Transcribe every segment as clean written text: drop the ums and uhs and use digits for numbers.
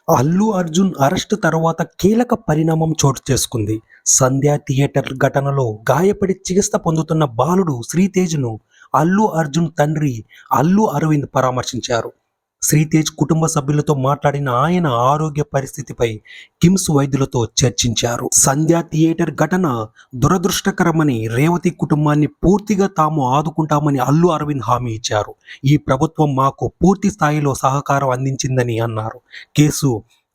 Allu Arjun arrest తర్వాత కీలక పరిణామం చోటు చేసుకుంది. సంధ్య థియేటర్ ఘటనలో గాయపడి చికిత్స పొందుతున్న బాలుడు శ్రీతేజ్ను అల్లు అర్జున్ తండ్రి అల్లు అరవింద్ పరామర్శించారు. శ్రీతేజ్ కుటుంబ సభ్యులతో మాట్లాడిన ఆయన ఆరోగ్య పరిస్థితిపై కిమ్స్ వైద్యులతో చర్చించారు. సంధ్య థియేటర్ ఘటన దురదృష్టకరమని, రేవతి కుటుంబాన్ని పూర్తిగా తాము ఆదుకుంటామని అల్లు అరవింద్ హామీ ఇచ్చారు. ఈ ప్రభుత్వం మాకు పూర్తి స్థాయిలో సహకారం అందించిందని అన్నారు. కేసు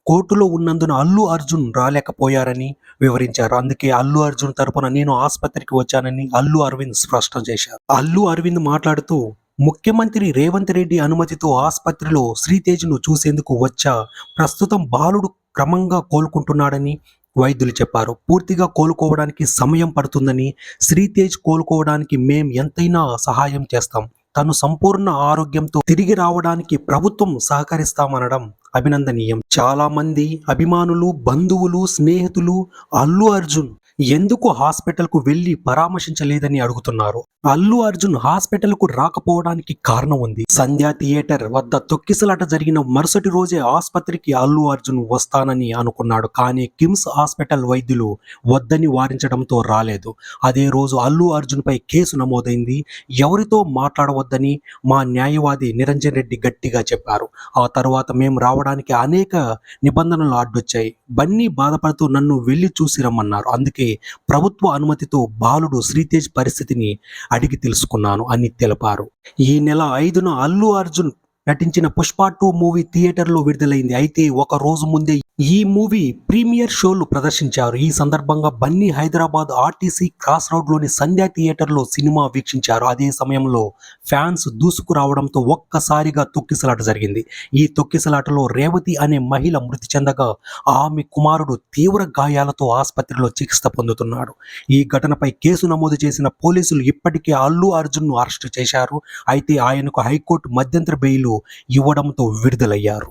కోర్టులో ఉన్నందున అల్లు అర్జున్ రాలేకపోయారని వివరించారు. అందుకే అల్లు అర్జున్ తరపున నేను ఆసుపత్రికి వచ్చానని అల్లు అరవింద్ స్పష్టం చేశారు. అల్లు అరవింద్ మాట్లాడుతూ, ముఖ్యమంత్రి రేవంత్ రెడ్డి అనుమతితో ఆసుపత్రిలో శ్రీతేజ్ను చూసేందుకు వచ్చా. ప్రస్తుతం బాలుడు క్రమంగా కోలుకుంటున్నాడని వైద్యులు చెప్పారు. పూర్తిగా కోలుకోవడానికి సమయం పడుతుందని, శ్రీతేజ్ కోలుకోవడానికి మేం ఎంతైనా సహాయం చేస్తాం. తను సంపూర్ణ ఆరోగ్యంతో తిరిగి రావడానికి ప్రభుత్వం సహకరిస్తామనడం అభినందనీయం. చాలా మంది అభిమానులు, బంధువులు, స్నేహితులు అల్లు అర్జున్ ఎందుకు హాస్పిటల్కు వెళ్లి పరామర్శించలేదని అడుగుతున్నారు. అల్లు అర్జున్ హాస్పిటల్కు రాకపోవడానికి కారణం ఉంది. సంధ్య థియేటర్ వద్ద తొక్కిసలాట జరిగిన మరుసటి రోజే ఆసుపత్రికి అల్లు అర్జున్ వస్తానని అనుకున్నాడు. కానీ కిమ్స్ హాస్పిటల్ వైద్యులు వద్దని వారించడంతో రాలేదు. అదే రోజు అల్లు అర్జున్ పై కేసు నమోదైంది. ఎవరితో మాట్లాడవద్దని మా న్యాయవాది నిరంజన్ రెడ్డి గట్టిగా చెప్పారు. ఆ తర్వాత మేము రావడానికి అనేక నిబంధనలు అడ్డొచ్చాయి. బన్నీ బాధపడుతూ నన్ను వెళ్లి చూసి రమ్మన్నారు. అందుకే ప్రభుత్వ అనుమతితో బాలుడు శ్రీతేజ్ పరిస్థితిని అడిగి తెలుసుకున్నాను అని తెలిపారు. ఈ నెల 5న అల్లు అర్జున్ నటించిన పుష్ప 2 మూవీ థియేటర్లో విడుదలైంది. అయితే ఒక రోజు ముందే ఈ మూవీ ప్రీమియర్ షోలు ప్రదర్శించారు. ఈ సందర్భంగా బన్నీ హైదరాబాద్ ఆర్టీసీ క్రాస్ రోడ్లోని సంధ్య థియేటర్లో సినిమా వీక్షించారు. అదే సమయంలో ఫ్యాన్స్ దూసుకురావడంతో ఒక్కసారిగా తొక్కిసలాట జరిగింది. ఈ తొక్కిసలాటలో రేవతి అనే మహిళ మృతి చెందగా ఆమె కుమారుడు తీవ్ర గాయాలతో ఆసుపత్రిలో చికిత్స పొందుతున్నాడు. ఈ ఘటనపై కేసు నమోదు చేసిన పోలీసులు ఇప్పటికే అల్లు అర్జున్ను అరెస్టు చేశారు. అయితే ఆయనకు హైకోర్టు మధ్యంతర బెయిల్ ఇవ్వడంతో విడుదలయ్యారు.